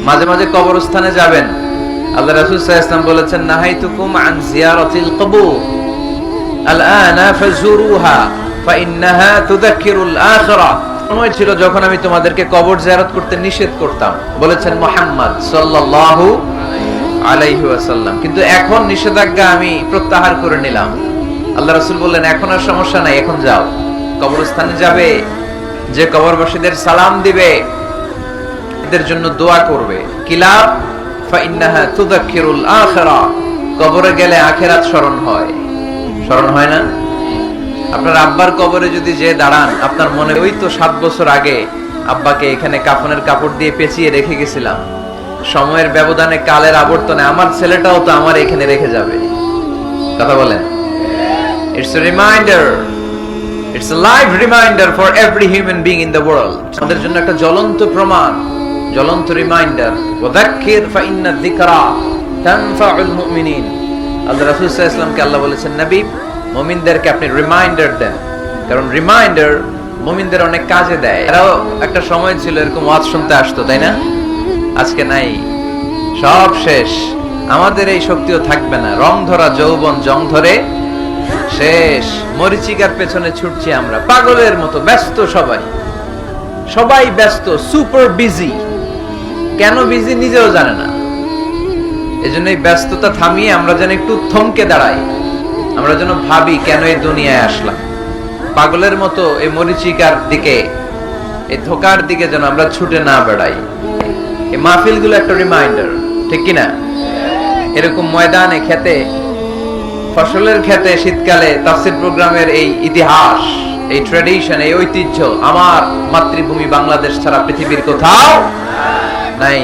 মাঝে মাঝে কবরস্থানে যাবেন। আল্লাহ রাসূল সাল্লাল্লাহু আলাইহি ওয়াসাল্লাম বলেছেন, নাহাইতুকুম আন জিয়ারাতিল কুবুর আলআনা ফাজুরুহা ফাইন্নাহা তুযাক্কিরুল আখিরাহ। সময় ছিল যখন আমি তোমাদেরকে কবর জিয়ারত করতে নিষেধ করতাম, বলেছেন মুহাম্মদ সাল্লাল্লাহু আলাইহি ওয়াসাল্লাম। কিন্তু এখন নিষেধাজ্ঞা আমি প্রত্যাহার করে নিলাম। আল্লাহ রাসূল বললেন, এখন আর সমস্যা নাই, এখন যাও, কবরস্থানে যাবে, যে কবরবাসীদের সালাম দিবে, এদের জন্য দোয়া করবে। কিলাব ফাইন্নাহা তুযাক্কিরুল আখিরাহ, কবরে গেলে আখিরাত স্মরণ হয়। স্মরণ হয় না? আপনার আব্বার কবরে যদি যে দাঁড়ান, আপনার মনে ওই তো 7 বছর আগে আব্বাকে এখানে কাফনের কাপড় দিয়ে পেঁচিয়ে রেখে গেছিলাম, সময়ের ব্যবধানে, কালের আবর্তনে আমার ছেলেটাও তো আমার এখানে রেখে যাবে। কথা বলেন? It's a reminder, it's a live reminder for every human being in the world. আমাদের জন্য একটা জ্বলন্ত প্রমাণ, জ্বলন্ত রিমাইন্ডার। ওয়াযাক্কির ফাইন্না যিকরা তানফাউল মুমিনিন। আল্লাহ রাসূল সাল্লাল্লাহু আলাইহি ওয়াসাল্লামকে আল্লাহ বলেছেন, নবী, মুমিনদেরকে আপনি রিমাইন্ডার দেন, কারণ রিমাইন্ডার মুমিনদের অনেক কাজে দেয়। এরাও একটা সময় ছিল এরকম ওয়াজ শুনতে আসতো, তাই না? আজকে নাই, সব শেষ। আমাদের এই শক্তিও থাকবে না। রং ধরা যৌবন জং ধরে শেষ। মরিচিকার পেছনে ছুটছি আমরা পাগলের মতো, ব্যস্ত সবাই, সবাই ব্যস্ত, সুপার বিজি। কেন বিজি নিজেও জানে না। এজন্য এই ব্যস্ততা থামিয়ে আমরা যেন একটু থমকে দাঁড়াই, আমরা যেন ভাবি কেন এই দুনিয়ায় আসলাম। পাগলের মতো এই মরিচিকার দিকে, এই ধোকার দিকে যেন আমরা ছুটে না বেড়াই। এই মাহফিলগুলো একটা রিমাইন্ডার, ঠিক কিনা? এরকম ময়দানে, খেতে, ফসলের খেতে শীতকালে তাফসীর প্রোগ্রামের এই ইতিহাস, এই ট্র্যাডিশন, এই ঐতিহ্য আমার মাতৃভূমি বাংলাদেশ ছাড়া পৃথিবীর কোথাও নাই।